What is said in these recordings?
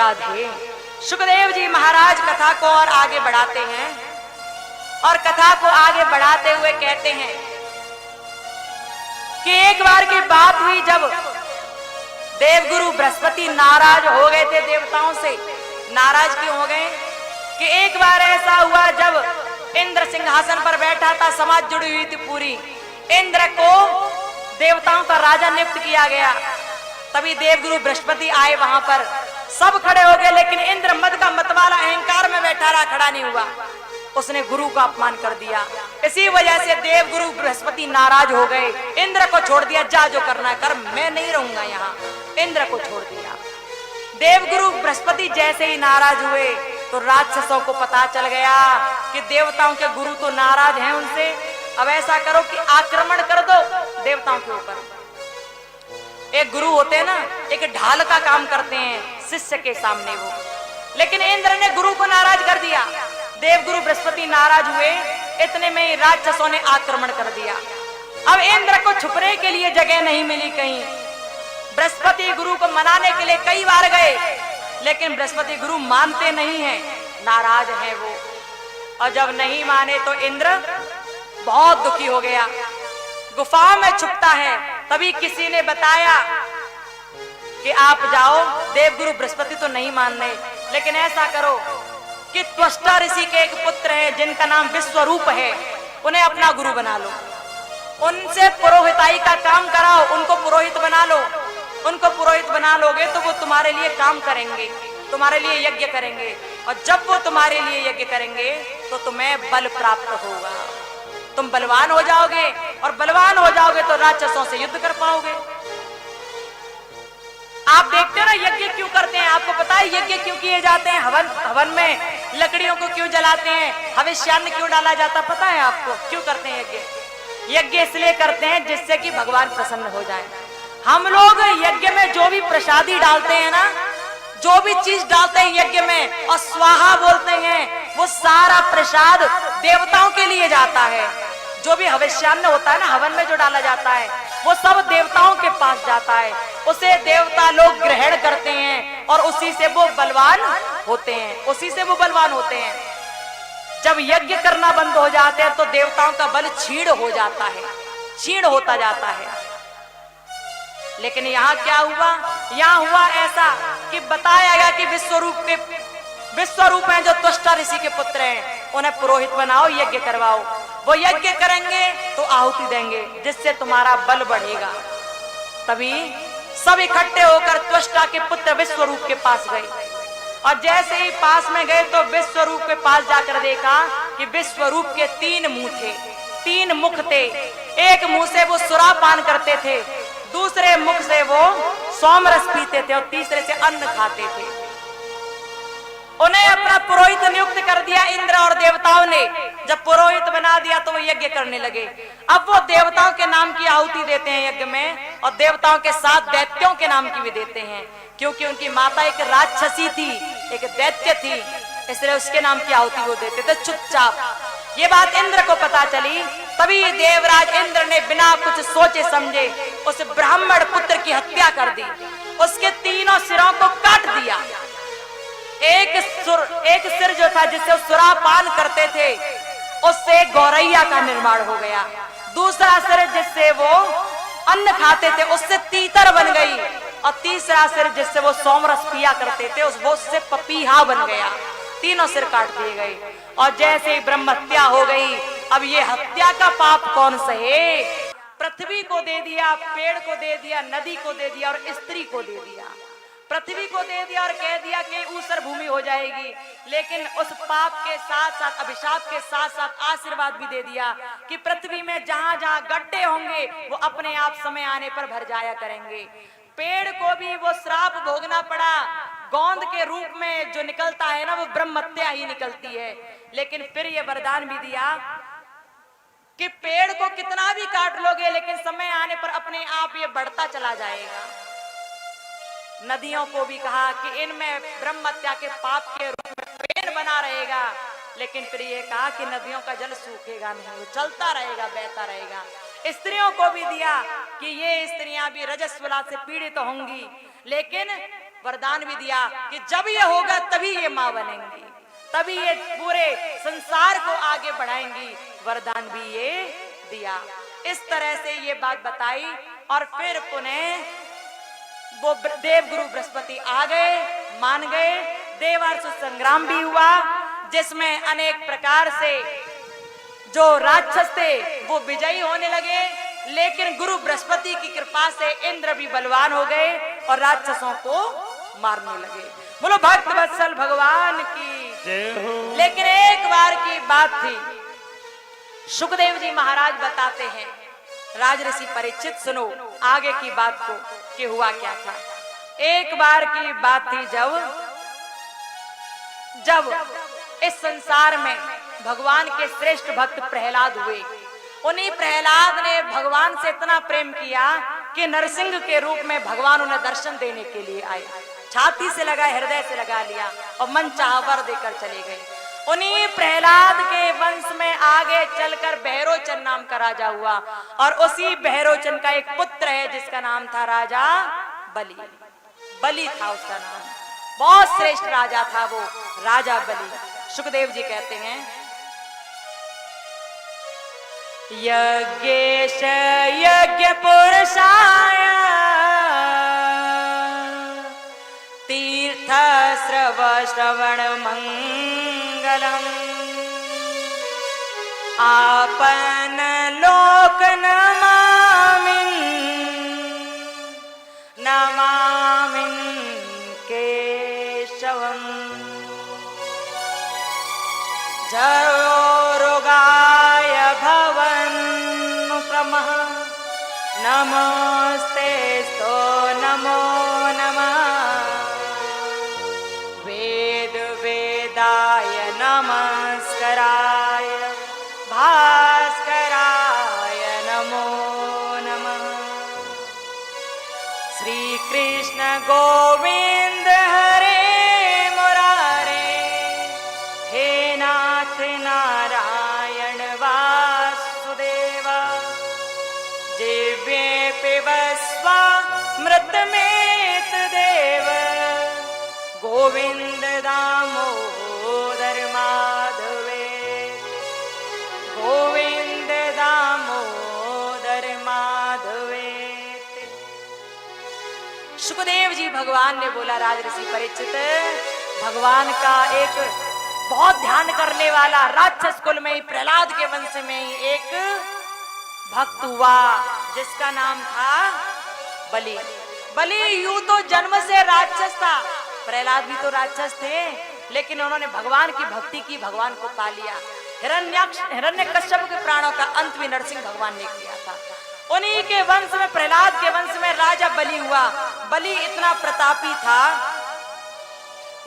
राधे। सुखदेव जी महाराज कथा को और आगे बढ़ाते हैं और कथा को आगे बढ़ाते हुए कहते हैं कि एक बार की बात हुई जब देवगुरु बृहस्पति नाराज हो गए थे देवताओं से। नाराज क्यों हो गए कि एक बार ऐसा हुआ जब इंद्र सिंहासन पर बैठा था, समाज जुड़ी हुई थी पूरी। इंद्र को देवताओं का राजा नियुक्त किया गया। तभी देवगुरु बृहस्पति आए वहां पर, सब खड़े हो गए, लेकिन इंद्र मद का मतवाला अहंकार में बैठा रहा, खड़ा नहीं हुआ। उसने गुरु का अपमान कर दिया। इसी वजह से देवगुरु बृहस्पति नाराज हो गए, इंद्र को छोड़ दिया, जा जो करना कर, मैं नहीं रहूंगा यहाँ। इंद्र को छोड़ दिया। देवगुरु बृहस्पति जैसे ही नाराज हुए तो राक्षसों को पता चल गया कि देवताओं के गुरु तो नाराज हैं उनसे, अब ऐसा करो कि आक्रमण कर दो देवताओं के ऊपर। एक गुरु होते हैं ना, एक ढाल का काम करते हैं शिष्य के सामने वो, लेकिन इंद्र ने गुरु को नाराज कर दिया। देवगुरु बृहस्पति नाराज हुए, इतने में ही राक्षसों ने आक्रमण कर दिया। अब इंद्र को छुपने के लिए जगह नहीं मिली कहीं। बृहस्पति गुरु को मनाने के लिए कई बार गए, लेकिन बृहस्पति गुरु मानते नहीं हैं, नाराज हैं वो। और जब नहीं माने तो इंद्र बहुत दुखी हो गया, गुफाओं में छुपता है। तभी किसी ने बताया कि आप जाओ, देवगुरु बृहस्पति तो नहीं मान रहे, लेकिन ऐसा करो कि त्वष्टा ऋषि के एक पुत्र है जिनका नाम विश्वरूप है, उन्हें अपना गुरु बना लो, उनसे पुरोहिताई का काम कराओ, उनको पुरोहित बना लो। उनको पुरोहित बना लोगे तो वो तुम्हारे लिए काम करेंगे, तुम्हारे लिए यज्ञ करेंगे, और जब वो तुम्हारे लिए यज्ञ करेंगे तो तुम्हें बल प्राप्त होगा, तुम बलवान हो जाओगे, और बलवान हो जाओगे तो राक्षसों से युद्ध कर पाओगे। आप देखते हो ना यज्ञ क्यों करते हैं, आपको पता है यज्ञ क्यों किए जाते हैं? हवन में लकड़ियों को क्यों जलाते हैं, हविष्यान्न क्यों डाला जाता, पता है आपको क्यों करते हैं यज्ञ? यज्ञ इसलिए करते हैं जिससे कि भगवान प्रसन्न हो जाए। हम लोग यज्ञ में जो भी प्रसादी डालते हैं ना, जो भी चीज डालते हैं यज्ञ में और स्वाहा बोलते हैं, वो सारा प्रसाद देवताओं के लिए जाता है। जो भी हविष्यान्न होता है ना, हवन में जो डाला जाता है, वो सब देवताओं के पास जाता है, उसे देवता लोग ग्रहण करते हैं और उसी से वो बलवान होते हैं, उसी से वो बलवान होते हैं। जब यज्ञ करना बंद हो जाते हैं तो देवताओं का बल क्षीण हो जाता है, क्षीण होता जाता है। लेकिन यहाँ क्या हुआ? यहाँ हुआ ऐसा कि बताया गया कि विश्वरूप हैं जो त्वष्टा ऋषि के पुत्र हैं, उन्हें पुरोहित बनाओ, यज्ञ करवाओ। वो यज्ञ करेंगे तो आहुति देंगे, जिससे तुम्हारा बल बढ़ेगा। तभी सब इकट्ठे होकर त्वष्टा के पुत्र विश्वरूप के पास गए, और जैसे ही पास में गए तो विश्वरूप के पास जाकर देखा कि विश्वरूप के 3 मुंह थे, 3 मुख थे। एक मुंह से वो सुरापान करते थे, दूसरे मुख से वो सोमरस पीते थे, और तीसरे से अन्न खाते थे। उन्हें अपना पुरोहित नियुक्त कर दिया इंद्र और देवताओं ने। जब पुरोहित बना दिया तो वो यज्ञ करने लगे। अब वो देवताओं के नाम की आहुति देते हैं यज्ञ में, और देवताओं के साथ दैत्यों के नाम की भी देते हैं, क्योंकि उनकी माता एक राक्षसी थी, एक दैत्य थी, इसलिए उसके नाम की आहुति वो देते थे चुपचाप। ये बात इंद्र को पता चली, तभी देवराज इंद्र ने बिना कुछ सोचे समझे उस ब्राह्मण पुत्र की हत्या कर दी, उसके 3 सिरों को काट दिया। एक सिर जो था जिससे सुरापान करते थे, उससे गौरैया का निर्माण हो गया। दूसरा सिर जिससे वो अन्न खाते थे, उससे तीतर बन गई, और तीसरा सिर जिससे वो सोमरस पिया करते थे, उससे पपीहा बन गया। 3 सिर काट दिए गए, और जैसे ही ब्रह्म हत्या हो गई, अब ये हत्या का पाप कौन सहे? पृथ्वी को दे दिया, पेड़ को दे दिया, नदी को दे दिया, और स्त्री को दे दिया। पृथ्वी को दे दिया और कह दिया कि ऊसर भूमि हो जाएगी, लेकिन उस पाप के साथ साथ, अभिशाप के साथ साथ आशीर्वाद भी दे दिया कि पृथ्वी में जहां जहां गड्ढे होंगे वो अपने आप समय आने पर भर जाया करेंगे। पेड़ को भी वो श्राप भोगना पड़ा, गोंद के रूप में जो निकलता है ना, वो ब्रह्म हत्या ही निकलती है। लेकिन फिर ये वरदान भी दिया कि पेड़ को कितना भी काट लोगे, लेकिन समय आने पर अपने आप ये बढ़ता चला जाएगा। नदियों को भी कहा कि इनमें ब्रह्म हत्या के पाप के रूप में पेड़ बना रहेगा, लेकिन फिर ये कहा कि नदियों का जल सूखेगा नहीं, वो चलता रहेगा, बहता रहेगा। स्त्रियों को भी दिया कि ये स्त्रियां भी रजस्वला से पीड़ित होंगी, लेकिन वरदान भी दिया कि जब ये होगा तभी ये माँ बनेंगी, तभी ये पूरे संसार को आगे बढ़ाएंगी। वरदान भी ये दिया। इस तरह से ये बात बताई और फिर पुनः वो देव गुरु बृहस्पति आ गए, मान गए। देवासुर संग्राम भी हुआ जिसमें अनेक प्रकार से जो राक्षस थे वो विजयी होने लगे, लेकिन गुरु बृहस्पति की कृपा से इंद्र भी बलवान हो गए और राक्षसों को मारने लगे। बोलो भक्त वत्सल भगवान की जय हो। लेकिन एक बार की बात थी, सुखदेव जी महाराज बताते हैं, राजऋषि परीक्षित सुनो आगे की बात को कि हुआ क्या था। एक बार की बात थी जब इस संसार में भगवान के श्रेष्ठ भक्त प्रहलाद हुए। उन्हीं प्रहलाद ने भगवान से इतना प्रेम किया कि नरसिंह के रूप में भगवान उन्हें दर्शन देने के लिए आए। छाती से लगा, हृदय से लगा लिया और मन चाहा वर देकर चले गए। उन्हीं प्रहलाद के वंश में आगे चलकर बहरोचन नाम का राजा हुआ और उसी बहरोचन का एक पुत्र है जिसका नाम था राजा बलि। बलि था उसका नाम, बहुत श्रेष्ठ राजा था वो राजा बलि। सुखदेव जी कहते हैं, यज्ञेश यज्ञ पुरुषाय तीर्थ श्रवण मंगलम आपन लोक नमामिन नमामिन केशवम जरोगाय भवन्नुक्रमः नमस्ते स्तो नमो नमः वेद वेदाय नमस्काराय भास्कराय नमो नमः श्री कृष्ण गोविंद हरे मुरारे हे नाथ नारायण वासुदेव जिव्ये पिबस्व मृतमेत देव गोविंद दामोदर माधवे गोविंद दामोदर माधवे। सुखदेव जी भगवान ने बोला, राजऋषि परीक्षित, भगवान का एक बहुत ध्यान करने वाला राक्षस कुल में ही प्रहलाद के वंश में ही एक भक्त हुआ जिसका नाम था बलि। बलि यूं तो जन्म से राक्षस था, प्रहलाद भी तो राक्षस थे, लेकिन उन्होंने भगवान की भक्ति की, भगवान को पा लिया। हिरण्यकश्यप के प्राणों का अंत भी नरसिंह भगवान ने किया था। उन्हीं के वंश में, प्रहलाद के वंश में राजा बलि हुआ। बलि इतना प्रतापी था,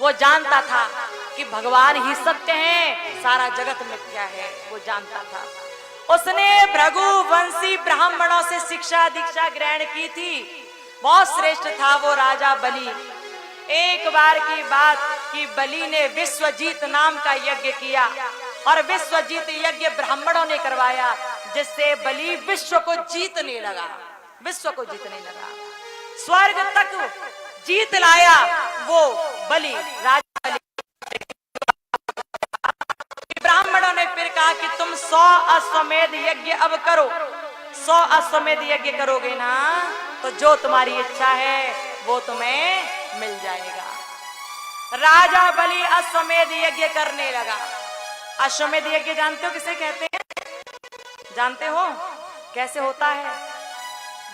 वो जानता था कि भगवान ही सत्य हैं, सारा जगत मिथ्या है, वो जानता था। उसने भृगुवंशी ब्राह्मणों से शिक्षा दीक्षा ग्रहण की थी। बहुत श्रेष्ठ था वो राजा बलि। एक बार की बात कि बलि ने विश्वजीत नाम का यज्ञ किया और विश्वजीत यज्ञ ब्राह्मणों ने करवाया, जिससे बलि विश्व को जीतने लगा, विश्व को जीतने लगा, स्वर्ग तक जीत लाया वो बलि, राजा बलि। ब्राह्मणों ने फिर कहा कि तुम 100 अश्वमेध यज्ञ अब करो। 100 अश्वमेध यज्ञ करोगे ना तो जो तुम्हारी इच्छा है वो तुम्हें मिल जाएगा। राजा बलि अश्वमेध यज्ञ करने लगा। अश्वमेध यज्ञ जानते हो किसे कहते हैं? जानते हो कैसे होता है?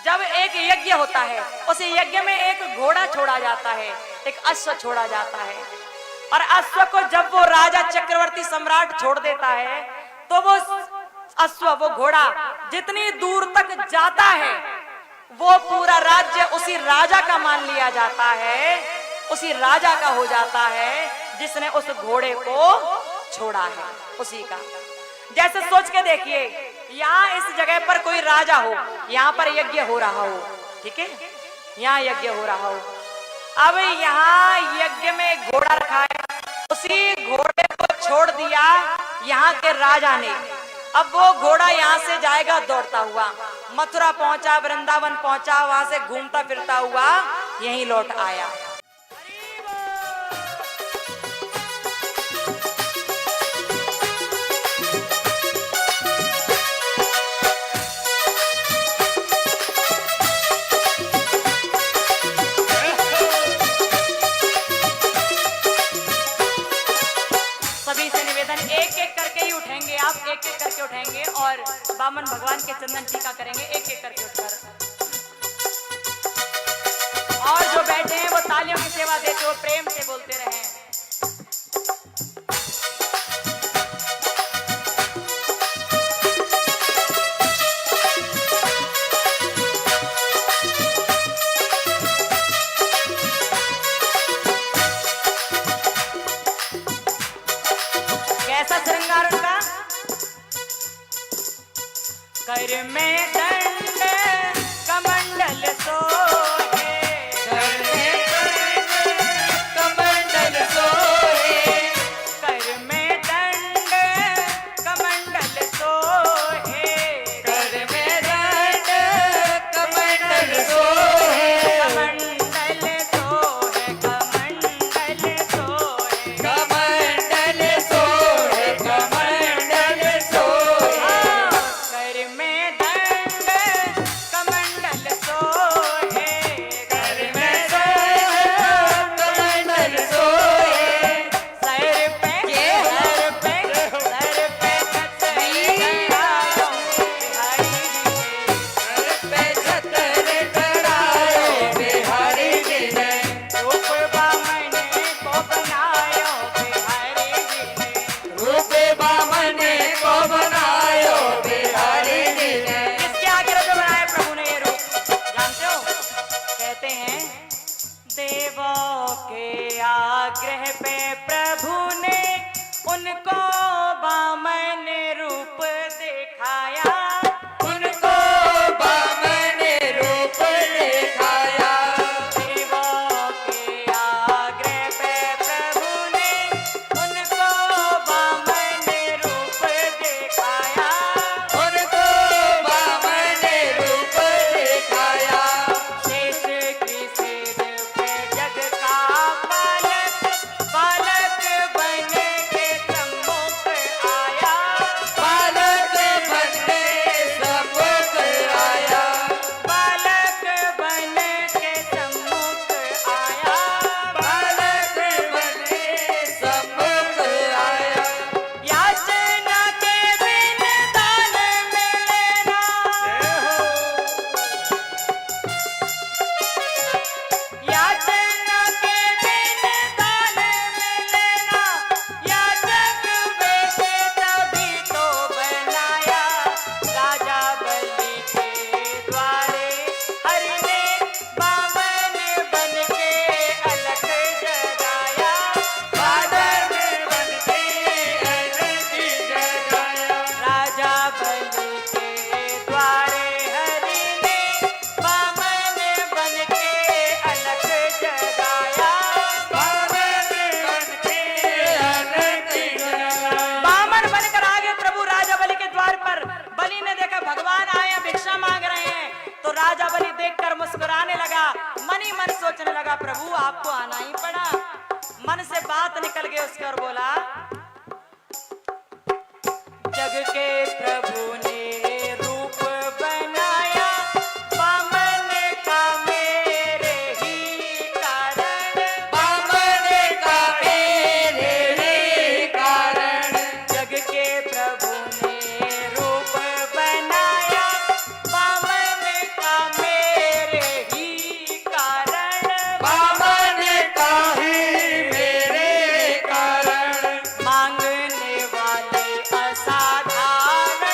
जब एक यज्ञ होता है, उस यज्ञ में एक घोड़ा छोड़ा जाता है, एक अश्व छोड़ा जाता है, और अश्व को जब वो राजा चक्रवर्ती सम्राट छोड़ देता है तो वो अश्व, वो घोड़ा जितनी दूर तक जाता है वो पूरा राज्य उसी राजा का मान लिया जाता है, उसी राजा का हो जाता है जिसने उस घोड़े को छोड़ा है, उसी का। जैसे सोच के देखिए, यहाँ इस जगह पर कोई राजा हो, यहाँ पर यज्ञ हो रहा हो, ठीक है, यहाँ यज्ञ हो रहा हो। अब यहाँ यज्ञ में घोड़ा रखा है, उसी घोड़े को छोड़ दिया यहाँ के राजा ने। अब वो घोड़ा यहाँ से जाएगा दौड़ता हुआ, मथुरा पहुंचा, वृंदावन पहुंचा, वहां से घूमता फिरता हुआ यहीं लौट आया। टीका करेंगे एक एक करके उठकर। और जो बैठे हैं वो तालियों की सेवा देते हुए प्रेम से बोलते रहें। कैसा श्रृंगार उनका? कर में दंड कमंडल सोहे, कर में दंड कमंडल सोहे, कर में दंड कमंडल सोहे, कर में दंड कमंडल सोहे, कमंडल सोहे, कमंडल सोहे, कमंडल सोहे, कमंडल सोहे, कर में दंड कमंडल सोहे, कर में दंड कमंडल सोहे, सर पे सर पे सर पे छतरी चढ़ाओ बिहारी जी ने, रूप बामन को बनायो बिहारी जी ने, रूप बामन को बनायो बिहारी जी ने। किसके आग्रह पे बनाया प्रभु ने ये रूप जानते हो? कहते हैं देवों के आग्रह पे प्रभु ने उनको बामन रूप दिखाया, उनको बामन रूप दिखाया, देवों के आग्रह पे प्रभु ने उनको बामन रूप दिखाया, उनको बामन रूप दिखाया, शेष की सिर पे जग का बालक, बालक बन के सम्मुख आया, बालक बन के सम्मुख आया, बालक बन के सम्मुख आया, बालक बन के सम्मुख आया, याचना के बिन दान मिले ना, याचना के बिन दान मिले ना, याचक बेटे तभी तो बनाया, राजा बलि के द्वारे हरि ने बामन बन के अलख जगाया, बादल बन के अलख जगाया, राजा बलि के द्वारे हरि ने बामन बन के अलख जगाया, बामन बन के अलख जगाया। बामन बनकर आगे प्रभु राजा बलि के द्वार पर, बलि ने देखा भगवान आए हैं, भिक्षा मांग रहे हैं, तो राजा बलि देखकर मुस्कुराने लगा, मन ही मन सोचने लगा प्रभु आपको आना ही पड़ा। मन से बात निकल गई उसके और बोला जग के प्रभु ने रूप बनाया, बामन का मेरे ही कारण, बामन का मेरे ही कारण, जग के प्रभु ने रूप बनाया, बामन का मेरे ही कारण, बामन का ही मेरे कारण, मांगने वाले असाधारण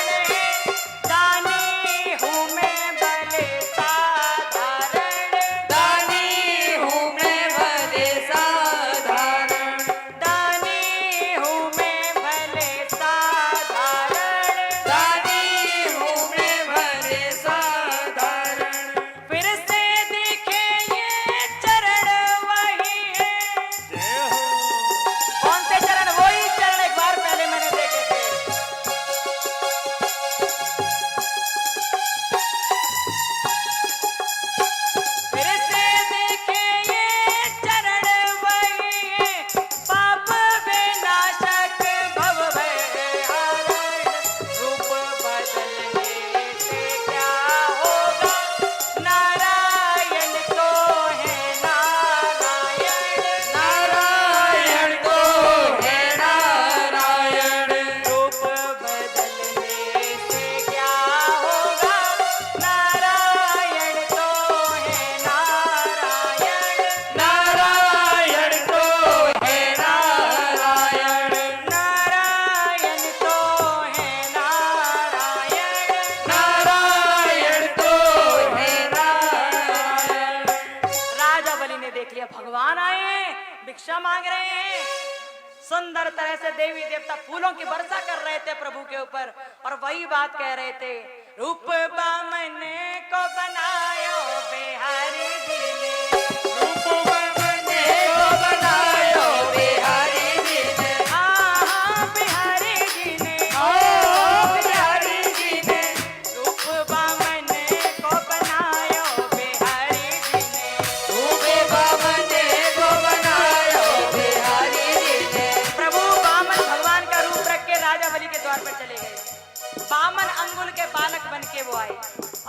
भिक्षा मांग रहे हैं। सुंदर तरह से देवी देवता फूलों की वर्षा कर रहे थे प्रभु के ऊपर और वही बात कह रहे थे, रूप बामन को बनायो बिहारी जी ने, रूप बामन को बनायो बिहारी जी ने, हाँ बिहारी जी ने, ओ बिहारी जी ने, रूप बामन को बनायो बिहारी जी ने, रूप बामन को बनायो बिहारी जी ने। प्रभु बामन भगवान का रूप रख के राजा बलि के द्वार पर चले गए। बामन अंगुल के बालक बन के वो आए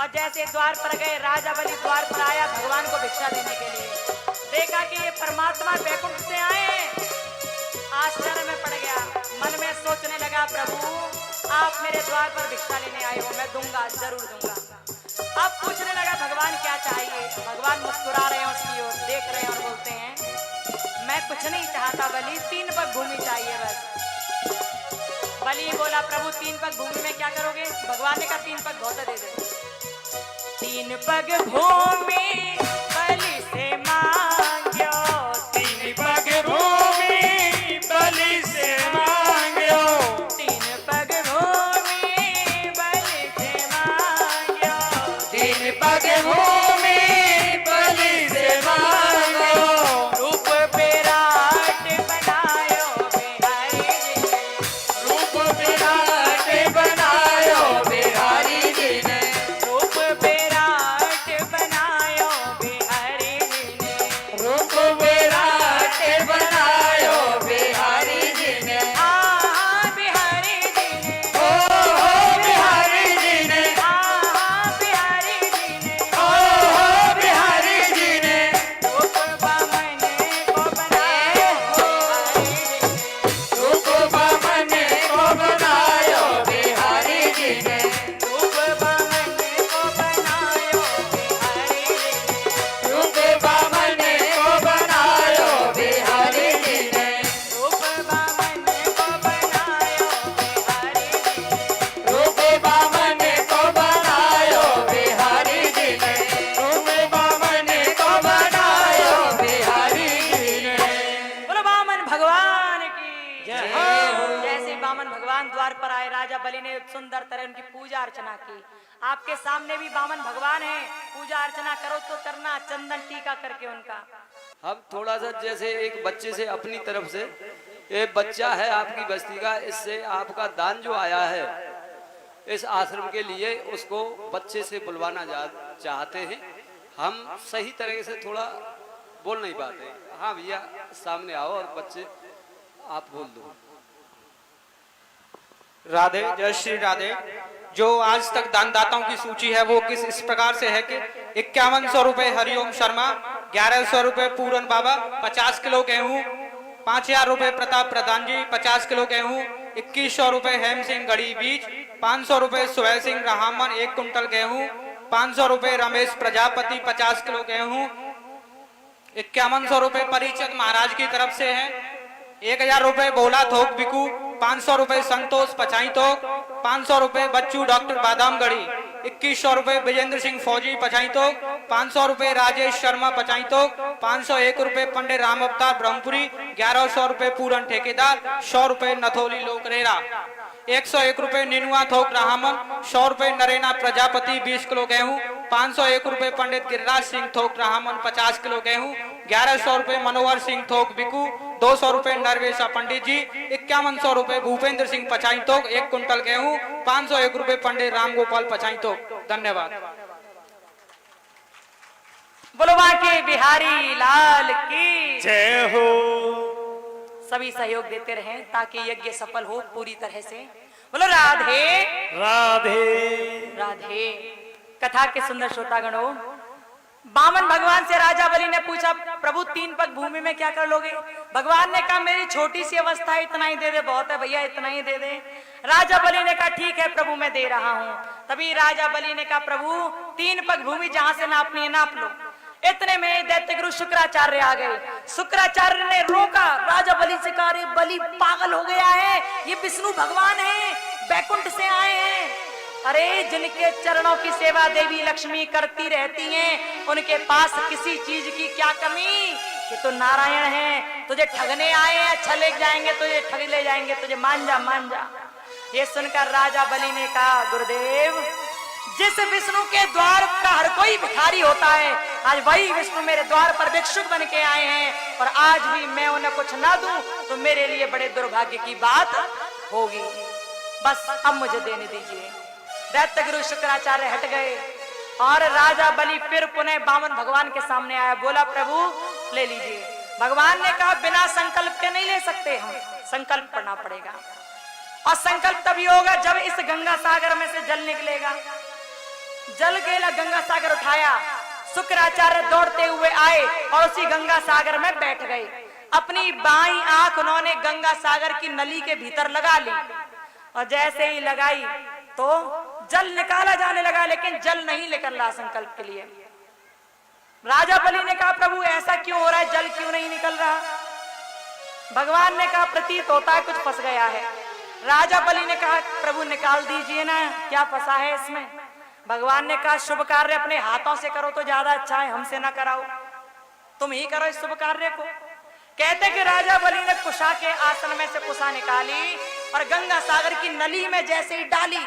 और जैसे द्वार पर गए, राजा बलि द्वार पर आया भगवान को भिक्षा देने के लिए। देखा कि ये परमात्मा बैकुंठ से आए, आश्चर्य में पड़ गया। मन में सोचने लगा, प्रभु आप मेरे द्वार पर भिक्षा लेने आए हो, मैं दूंगा, जरूर दूंगा। अब पूछने लगा भगवान क्या चाहिए। भगवान मुस्कुरा रहे हैं उसकी ओर, देख रहे हैं और बोलते हैं, मैं कुछ नहीं चाहता बलि, 3 पग भूमि चाहिए बस। बलि बोला, प्रभु 3 पग भूमि में क्या करोगे? भगवान ने कहा 3 पग बहुत दे दे। 3 पग भूमि बलि से मांग्यो, 3 पग भूमि बलि से मांग्यो, 3 पग भूमि बलि से मांग्यो, 3 पग भूमि बलि से मांग्यो, रूप विराट बनायो बिहारी जी ने, रूप विराट बनायो बिहारी जी ने, रूप विराट बनायो बिहारी जी ने, रूप विराट बनायो बिहारी जी ने, हाँ बिहारी जी ने, ओ बिहारी जी ने, हाँ बिहारी जी ने, ओ बिहारी जी ने, रूप बामन को बनायो बिहारी जी ने, रूप बामन को बनायो बिहारी जी ने, रूप बामन को बनायो बिहारी जी ने, रूप बामन को बनायो बिहारी जी ने, रूप बामन को बनायो बिहारी जी ने, रूप बामन को बनायो बिहारी जी ने, रूप बामन को बनायो बिहारी जी ने। बोलो बामन भगवान की जय हो। जैसे बामन भगवान द्वार पर आए, राजा बलि ने सुंदर तरह उनकी पूजा अर्चना की। आपके सामने भी बामन भगवान है, पूजा अर्चना करो तो करना, चंदन टीका करके उनका। हम थोड़ा सा जैसे एक बच्चे से अपनी तरफ से, ये बच्चा है आपकी बस्ती का, इससे आपका दान जो आया है इस आश्रम के लिए, उसको बच्चे से बुलवाना चाहते हैं। हम सही तरह से थोड़ा बोल नहीं पाते। हाँ भैया सामने आओ और बच्चे आप बोल दो। राधे, जय श्री राधे। जो आज तक दानदाताओं की सूची है वो इस प्रकार से है कि 5100 रुपए हरिओम शर्मा, 1100 रुपए पूरन बाबा, 50 किलो गेहूं, 5000 रुपए प्रताप प्रधान जी, 50 किलो गेहूं, 2100 रुपए हेम सिंह गढ़ी बीज, 500 रुपए सुहेल सिंह रहामन 1 कुंटल गेहूं, 500 रुपए रमेश प्रजापति 50 किलो गेहूं, 5100 रुपए परिचित महाराज की तरफ से है, 1000 रुपए बोला थोक बिकू, 500 रुपए संतोष पचाई तोक, 500 रुपए बच्चू डॉक्टर बादाम गढ़ी, 2100 रुपए विजेंद्र सिंह फौजी पचाई तोक, 500 रुपए राजेश शर्मा पचाई तोक, 501 रुपए पंडित राम अवतार ब्रह्मपुरी, 1100 रुपए पूरन ठेकेदार, 100 रुपए नथोली लोकरेरा, 101 रुपए निनुआ थोक रामन, 100 रुपए नरेना प्रजापति 20 किलो गेहूं, 501 रुपए पंडित गिरिराज सिंह थोक रामन 50 किलो गेहूं, 1100 रुपए मनोहर सिंह थोक बिकू, 200 रुपए नरवेशा पंडित जी, 5100 रुपए भूपेंद्र सिंह पचाई तोक 1 कुंटल गेहूं, 501 रुपए पंडित रामगोपाल पचाई तोक। धन्यवाद। बोलो बांके बिहारी लाल की जय हो। सभी सहयोग देते रहें ताकि यज्ञ सफल हो पूरी तरह से। बोलो राधे राधे राधे। कथा के सुंदर श्रोतागणों, बामन भगवान से राजा बलि ने पूछा, प्रभु 3 पग भूमि में क्या कर लोगे? भगवान ने कहा, मेरी छोटी सी अवस्था है, इतना ही दे दे, बहुत है भैया, इतना ही दे दे। राजा बलि ने कहा, ठीक है प्रभु, मैं दे रहा हूं। तभी राजा बलि ने कहा, प्रभु 3 पग भूमि जहां से नापनी है नाप लो। इतने में दैत्य गुरु शुक्राचार्य आ गए। शुक्राचार्य ने रोका, राजा बलि से कहा, अरे बलि पागल हो गया है, ये विष्णु भगवान है, बैकुंठ से आए हैं। अरे जिनके चरणों की सेवा देवी लक्ष्मी करती रहती हैं, उनके पास किसी चीज की क्या कमी? ये तो नारायण हैं, तुझे ठगने आए हैं, अच्छा ले जाएंगे तुझे, ठग ले जाएंगे तुझे, मान जा मान जा। ये सुनकर राजा बलि ने कहा, गुरुदेव जिस विष्णु के द्वार का हर कोई भिखारी होता है, आज वही विष्णु मेरे द्वार पर भिक्षुक बन के आए हैं, और आज भी मैं उन्हें कुछ ना दूं तो मेरे लिए बड़े दुर्भाग्य की बात होगी। बस अब मुझे देने दीजिए। दैत्य गुरु शुक्राचार्य हट गए और राजा बलि फिर पुनः बामन भगवान के सामने आया, बोला प्रभु ले लीजिए। भगवान ने कहा बिना संकल्प के नहीं ले सकते, हम संकल्प करना पड़ेगा, और संकल्प तभी होगा जब इस गंगा सागर में से जल निकलेगा। जल गेला गंगा सागर उठाया, शुक्राचार्य दौड़ते हुए आए और उसी गंगा सागर में बैठ गए। अपनी बाईं आंख उन्होंने गंगा सागर की नली के भीतर लगा ली, और जैसे ही लगाई तो जल निकाला जाने लगा, लेकिन जल नहीं निकल रहा संकल्प के लिए। राजा बलि ने कहा प्रभु ऐसा क्यों हो रहा है, जल क्यों नहीं निकल रहा? भगवान ने कहा प्रतीत होता है कुछ फंस गया है। राजा बलि ने कहा प्रभु निकाल दीजिए ना, क्या फंसा है इसमें? भगवान ने कहा शुभ कार्य अपने हाथों से करो तो ज्यादा अच्छा है, हमसे ना कराओ, तुम ही करो इस शुभ कार्य को। कहते कि राजा बलि ने कुशा के आसन में से कुशा निकाली और गंगा सागर की नली में जैसे ही डाली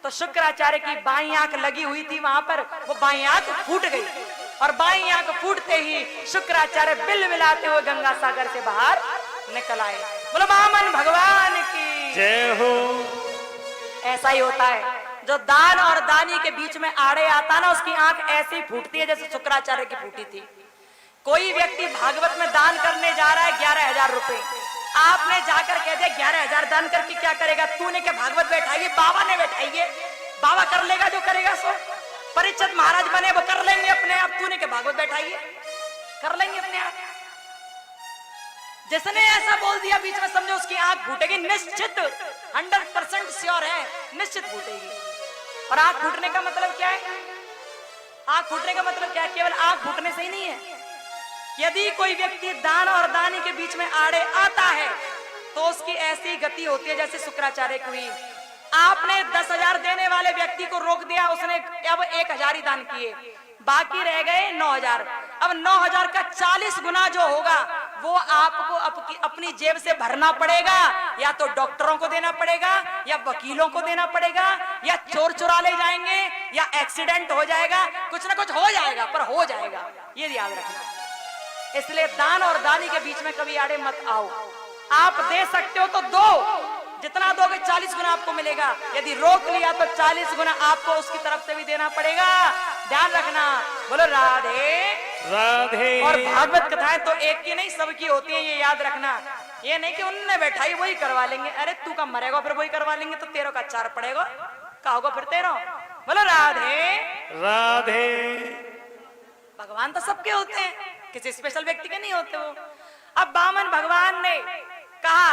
तो शुक्राचार्य की बाईं आंख लगी हुई थी वहां पर, वो बाईं आंख फूट गई, और बाईं आंख फूटते ही शुक्राचार्य बिलबिलाते हुए गंगा सागर से बाहर निकल आए। बोलो वामन भगवान की जय हो। ऐसा ही होता है, जो दान और दानी के बीच में आड़े आता ना, उसकी आंख ऐसे ही फूटती है जैसे शुक्राचार्य की फूटी थी। कोई व्यक्ति भागवत में दान करने जा रहा है 11,000 रुपए, आपने जाकर कह दिया 11,000 दान करके क्या करेगा? तूने क्या भागवत बैठाइए? बाबा ने बैठाइए, बाबा कर लेगा जो करेगा सो। परीक्षित महाराज बने वो कर लेंगे अपने आप, तूने क्या भागवत बैठाइए? कर लेंगे अपने आप। जिसने ऐसा बोल दिया बीच में, समझो उसकी आंख फूटेगी निश्चित, 100% श्योर है, निश्चित फूटेगी। और आंख फूटने का मतलब क्या है? आंख फूटने का मतलब क्या है? केवल आंख फूटने से ही नहीं है। यदि कोई व्यक्ति दान और दानी के बीच में आड़े आता है तो उसकी ऐसी गति होती है जैसे शुक्राचार्य की हुई। आपने 10,000 देने वाले व्यक्ति को रोक दिया, उसने अब 1,000 ही दान किए, बाकी रह गए 9,000। अब 9,000 का 40 गुना जो होगा वो आपको अपनी जेब से भरना पड़ेगा, या तो डॉक्टरों को देना पड़ेगा, या वकीलों को देना पड़ेगा, या चोर चुरा ले जाएंगे, या एक्सीडेंट हो जाएगा, कुछ ना कुछ हो जाएगा, पर हो जाएगा, ये याद रखना। इसलिए दान और दानी के बीच में कभी आड़े मत आओ। आप दे सकते हो तो दो, जितना दोगे 40 गुना आपको मिलेगा। यदि रोक लिया तो 40 गुना आपको उसकी तरफ से भी देना पड़ेगा, ध्यान रखना। बोलो राधे राधे। और भागवत कथाएं तो एक की नहीं सबकी होती है, ये याद रखना। ये नहीं कि उनने बैठाई वही करवा लेंगे, अरे तू का मरेगा फिर वही करवा लेंगे तो तेरों का अचार पड़ेगा, क्या होगा फिर तेरों? बोलो राधे राधे। भगवान तो सबके होते हैं, किसी स्पेशल व्यक्ति के नहीं होते वो। अब वामन भगवान ने कहा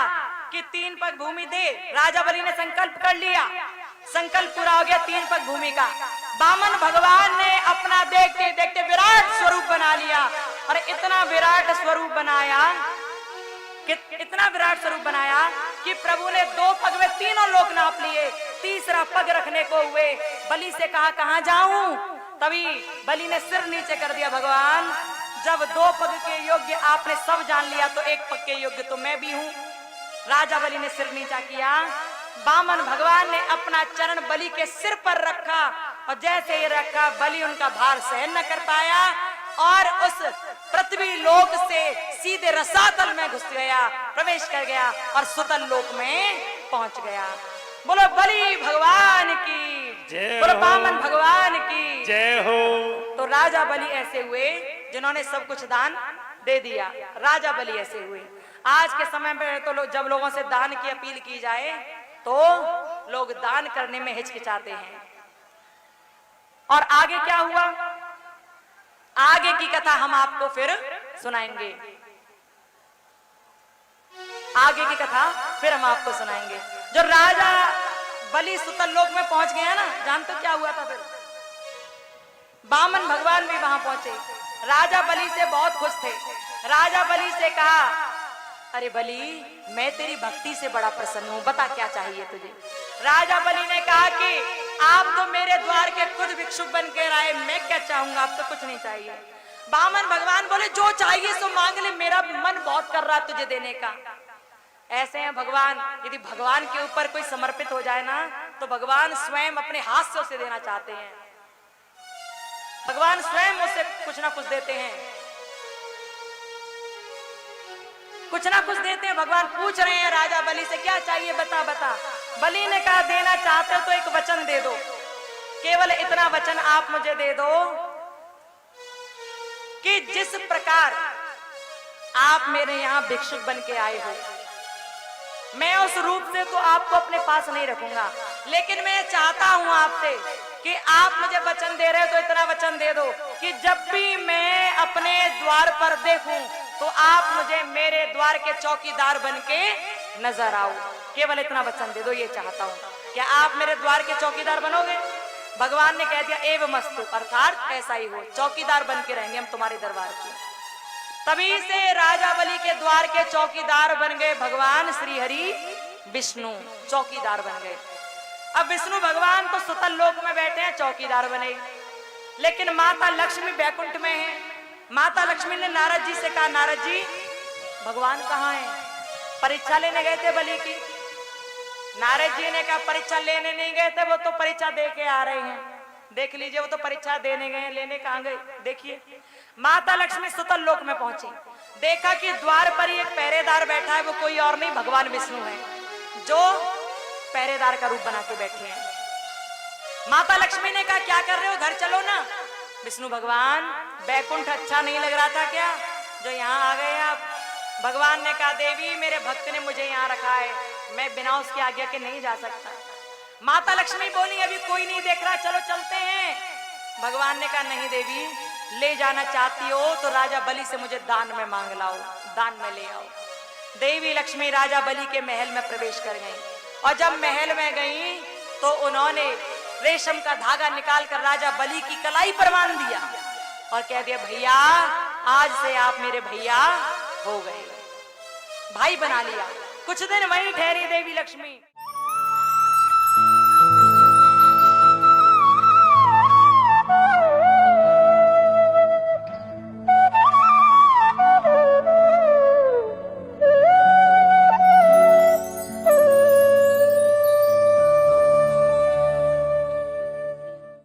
कि 3 पग भूमि दे। राजा बलि ने संकल्प कर लिया, संकल्प पूरा हो गया 3 पग भूमि का। वामन भगवान ने अपना देखते देखते विराट स्वरूप बना लिया, और इतना विराट स्वरूप बनाया कि प्रभु ने 2 पग में तीनों लोक नाप लिए। तीसरा पग रखने को हुए, बलि से कहा कहां जाऊं? तभी बलि ने सिर नीचे कर दिया, भगवान जब 2 पग के योग्य आपने सब जान लिया तो 1 पग के योग्य तो मैं भी हूं। राजा बलि ने सिर नीचा किया, वामन भगवान ने अपना चरण बलि के सिर पर रखा, और जैसे ही रखा बलि उनका भार सहन न कर पाया और उस पृथ्वी लोक से सीधे रसातल में घुस गया, प्रवेश कर गया और सुतल लोक में पहुंच गया। बोलो बलि भगवान की जय बोलो हो। वामन भगवान की जय हो। तो राजा बलि ऐसे हुए जिन्होंने सब कुछ दान दे दिया। राजा बलि ऐसे हुए। आज के समय में तो जब लोगों से दान की अपील की जाए तो लोग दान करने में हिचकिचाते हैं। और आगे क्या हुआ, आगे की कथा हम आपको फिर सुनाएंगे। आगे की कथा फिर हम आपको सुनाएंगे। जो राजा बलि सुतल लोक में पहुंच गया ना, जानते हो क्या हुआ था फिर? वामन भगवान भी वहां पहुंचे। राजा बलि से बहुत खुश थे। राजा बलि से कहा, अरे बलि मैं तेरी भक्ति से बड़ा प्रसन्न हूं, बता क्या चाहिए तुझे? राजा बलि ने कहा कि आप तो मेरे द्वार के खुद भिक्षुक बन के आए, मैं क्या चाहूंगा, आप तो कुछ नहीं चाहिए। बामन भगवान बोले जो चाहिए सो मांग ले, मेरा मन बहुत कर रहा तुझे देने का। ऐसे हैं भगवान, यदि भगवान के ऊपर कोई समर्पित हो जाए ना तो भगवान स्वयं अपने हाथ से उसे देना चाहते हैं। भगवान स्वयं उसे कुछ ना कुछ देते हैं, कुछ ना कुछ देते हैं। भगवान पूछ रहे हैं राजा बलि से क्या चाहिए बता बता। बलि ने कहा देना चाहते हो तो एक वचन दे दो, केवल इतना वचन आप मुझे दे दो कि जिस प्रकार आप मेरे यहां भिक्षुक बन के आए हो, मैं उस रूप से तो आपको अपने पास नहीं रखूंगा, लेकिन मैं चाहता हूं आपसे कि आप मुझे वचन दे रहे हो तो इतना वचन दे दो कि जब भी मैं अपने द्वार पर देखूं तो आप मुझे मेरे द्वार के चौकीदार बन के नजर आओ। केवल इतना वचन दे दो, ये चाहता हूं। क्या आप मेरे द्वार के चौकीदार बनोगे? भगवान ने कह दिया एवमस्तु, अर्थात ऐसा ही हो, चौकीदार बन के रहेंगे हम तुम्हारे दरबार के। तभी से राजा बलि के द्वार के चौकीदार बन गए भगवान श्री हरि विष्णु, चौकीदार बन गए। अब विष्णु भगवान तो सुतल लोक में बैठे हैं, चौकीदार बने, लेकिन माता लक्ष्मी बैकुंठ में है। माता लक्ष्मी ने नारद जी से कहा नारद जी भगवान कहाँ हैं? परीक्षा लेने गए थे बलि की। नारद जी ने कहा परीक्षा लेने नहीं गए थे, वो तो परीक्षा दे के आ रहे हैं। देख लीजिए वो तो परीक्षा देने गए, लेने कहाँ गए? देखिए माता लक्ष्मी सुतल लोक में पहुंची, देखा कि द्वार पर ही एक पहरेदार बैठा है, वो कोई और नहीं भगवान विष्णु है जो पहरेदार का रूप बना के बैठे हैं। माता लक्ष्मी ने कहा क्या कर रहे हो, घर चलो ना। विष्णु भगवान बैकुंठ अच्छा नहीं लग रहा था क्या जो यहाँ आ गए आप? भगवान ने कहा देवी मेरे भक्त ने मुझे यहाँ रखा है, मैं बिना उसकी आज्ञा के नहीं जा सकता। माता लक्ष्मी बोली अभी कोई नहीं देख रहा, चलो चलते हैं। भगवान ने कहा नहीं देवी, ले जाना चाहती हो तो राजा बलि से मुझे दान में मांग लाओ, दान में ले आओ। देवी लक्ष्मी राजा बलि के महल में प्रवेश कर गई, और जब महल में गई तो उन्होंने रेशम का धागा निकाल कर राजा बलि की कलाई पर बांध दिया और कह दिया भैया आज से आप मेरे भैया हो गए, भाई बना लिया। कुछ दिन वहीं ठहरी देवी लक्ष्मी।